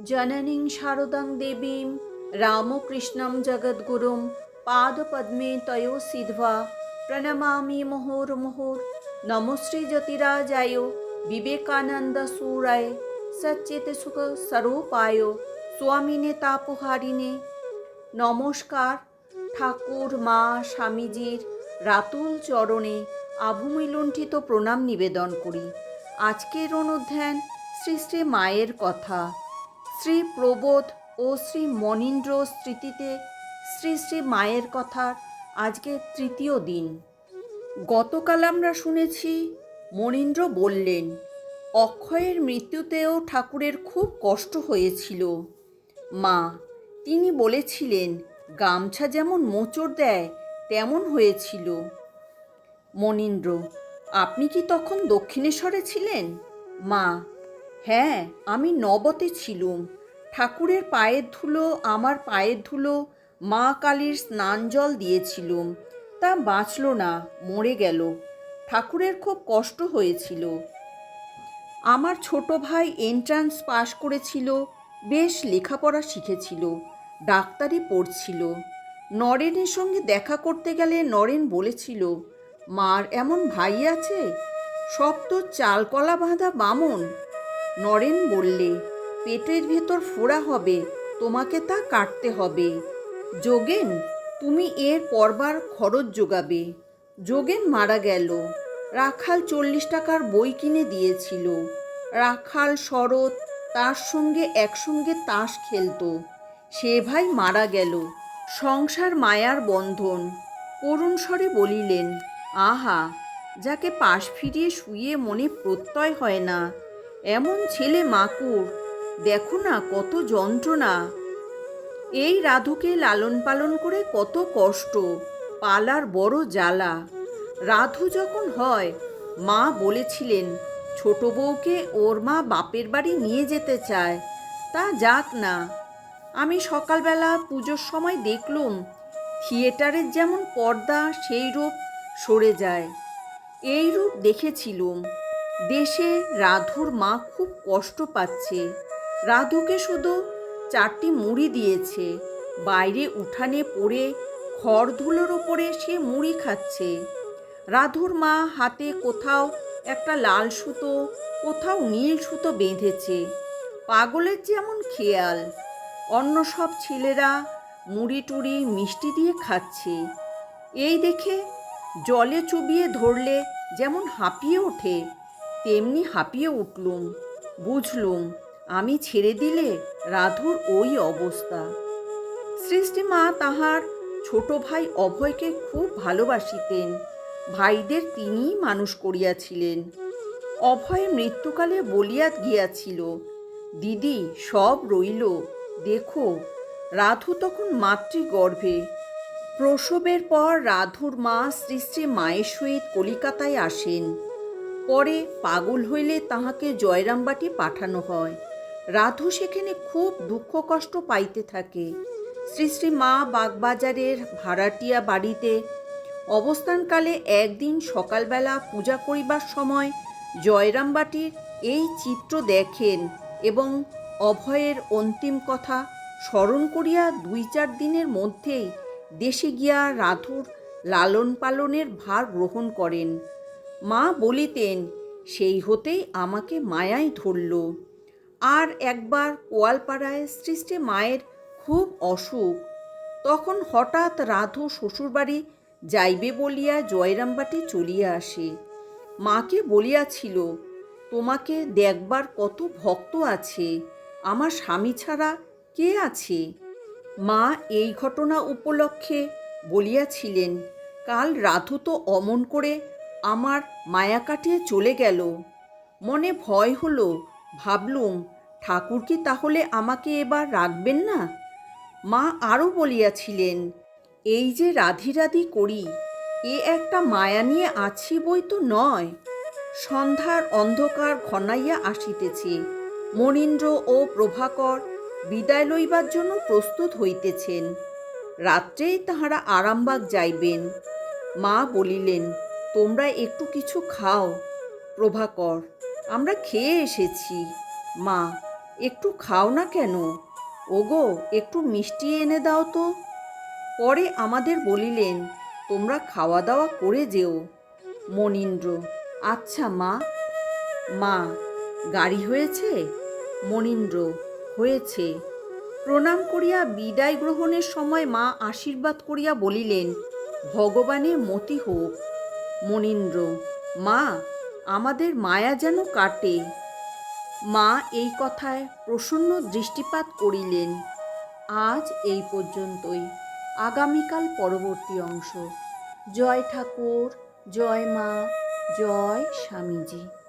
जननीं शारदां देवीं रामकृष्णं जगद्गुरुं पादपद्मे तयो सिद्ध्वा प्रणमामि मुहुर्मुहुर्। नमो श्रीज्योतिराजाय विवेकानन्दसूराय सच्चित्सुखस्वरूपाय स्वामिने तापहारिणे। নমস্কার। ঠাকুর মা স্বামীজির রাতুল চরণে আভূমিলুণ্ঠিত প্রণাম নিবেদন করি। আজকের অনুধ্যান শ্রী শ্রী মায়ের কথা। শ্রী প্রবোধ ও শ্রী মনীন্দ্র স্মৃতিতে শ্রী শ্রী মায়ের কথার আজকে তৃতীয় দিন। গতকাল আমরা শুনেছি মনীন্দ্র বললেন অক্ষয়ের মৃত্যুতেও ঠাকুরের খুব কষ্ট হয়েছিল। মা তিনি বলেছিলেন গামছা যেমন মোচড় দেয় তেমন হয়েছিল। মনীন্দ্র আপনি কি তখন দক্ষিণেশ্বরে ছিলেন? মা হ্যাঁ, আমি নবতে ছিলুম। ঠাকুরের পায়ের ধুলো আমার পায়ের ধুলো মা কালীর স্নান জল দিয়েছিলুম, তা বাঁচল না, মরে গেল। ঠাকুরের খুব কষ্ট হয়েছিল। আমার ছোট ভাই এন্ট্রান্স পাশ করেছিল, বেশ লেখাপড়া শিখেছিল, ডাক্তারি পড়ছিল। নরেনের সঙ্গে দেখা করতে গেলে নরেন বলেছিল মার এমন ভাই আছে, সব তো চালকলা বাঁধা বামন। নরেন বললে পেটের ভেতর ফোড়া হবে, তোমাকে তা কাটতে হবে। যোগেন তুমি এর পরবার খরচ যোগাবে। যোগেন মারা গেল। রাখাল 40 টাকার বই কিনে দিয়েছিল। রাখাল শরৎ তার সঙ্গে একসঙ্গে তাস খেলত। সে ভাই মারা গেল। সংসার মায়ার বন্ধন। করুণ স্বরে বলিলেন আহা, যাকে পাশ ফিরিয়ে শুয়ে মনে প্রত্যয় হয় না, এমন ছেলে মাকুর, দেখো না কত যন্ত্রণা। এই রাধুকে লালন পালন করে কত কষ্ট, পালার বড় জ্বালা। রাধু যখন হয় মা বলেছিলেন ছোট বউকে ওর মা বাপের বাড়ি নিয়ে যেতে চায়, তা যাক না। আমি সকালবেলা পুজোর সময় দেখলুম থিয়েটারের যেমন পর্দা সেই রূপ সরে যায়। এই রূপ দেখেছিলুম। দেশে রাধুর মা খুব কষ্ট পাচ্ছে। রাধুকে শুধু 4টি মুড়ি দিয়েছে। বাইরে উঠানে পড়ে খড় ধুলোর ওপরে সে মুড়ি খাচ্ছে। রাধুর মা হাতে কোথাও একটা লাল সুতো, কোথাও নীল সুতো বেঁধেছে। পাগলের যেমন খেয়াল। অন্য সব ছেলেরা মুড়ি টুড়ি মিষ্টি দিয়ে খাচ্ছে। এই দেখে জলে চুবিয়ে ধরলে যেমন হাঁপিয়ে ওঠে, তেমনি হাঁপিয়ে উঠলুম। বুঝলুম আমি ছেড়ে দিলে রাধুর ওই অবস্থা। সৃষ্টিমা তাহার ছোট ভাই অভয়কে খুব ভালোবাসিতেন। ভাইদের তিনিই মানুষ করিয়াছিলেন। অভয় মৃত্যুকালে বলিয়া গিয়াছিল দিদি সব রইল, দেখো। রাধু তখন মাতৃগর্ভে। প্রসবের পর রাধুর মা শ্রী শ্রী মায়ের সহিত কলিকাতায় আসেন। পরে পাগল হইলে তাহাকে জয়রামবাটি পাঠানো হয়। রাধু সেখানে খুব দুঃখ কষ্ট পাইতে থাকে। শ্রী শ্রী মা বাগবাজারের ভাড়াটিয়া বাড়িতে অবস্থানকালে একদিন সকালবেলা পূজা করিবার সময় জয়রামবাটির এই চিত্র দেখেন এবং অভয়ের অন্তিম কথা স্মরণ করিয়া 2-4 দিনের মধ্যেই দেশে গিয়া রাধুর লালন পালনের ভার গ্রহণ করেন। মা বলিতেন সেই হতেই আমাকে মায়াই ধরল। আর একবার কোয়ালপাড়ায় শ্রী শ্রী মায়ের খুব অসুখ। তখন হঠাৎ রাধু শ্বশুরবাড়ি যাইবে বলিয়া জয়রামবাটি চলিয়া আসে। মাকে বলিয়াছিল তোমাকে দেখবার কত ভক্ত আছে, আমার স্বামী ছাড়া কে আছে? মা এই ঘটনা উপলক্ষে বলিয়াছিলেন কাল রাধু তো অমন করে আমার মায়া কাটিয়ে চলে গেল। মনে ভয় হলো, ভাবলুম ঠাকুর কি তাহলে আমাকে এবার রাখবেন না? মা আরও বলিয়াছিলেন এই যে রাধি রাধি করি, এ একটা মায়া নিয়ে আছি বই তো নয়। সন্ধ্যার অন্ধকার ঘনাইয়া আসিতেছে। মনীন্দ্র ও প্রভাকর বিদায় লইবার জন্য প্রস্তুত হইতেছেন। রাত্রেই তাহারা আরামবাগ যাইবেন। মা বলিলেন তোমরা একটু কিছু খাও। প্রভাকর আমরা খেয়ে এসেছি। মা একটু খাও না কেন? ওগো, একটু মিষ্টি এনে দাও তো। পরে আমাদের বলিলেন, তোমরা খাওয়া দাওয়া করে যেও। মনীন্দ্র: আচ্ছা মা। মা: গাড়ি হয়েছে? মনীন্দ্র: হয়েছে। প্রণাম করিয়া বিদায় গ্রহণের সময় মা আশীর্বাদ করিয়া বলিলেন, ভগবানের মতি হোক। মনীন্দ্র: মা, আমাদের মায়া যেন কাটে। মা এই কথায় প্রসন্ন দৃষ্টিপাত করিলেন। আজ এই পর্যন্তই। আগামীকাল পরবর্তী অংশ। জয় ঠাকুর, জয় মা, জয় স্বামীজি।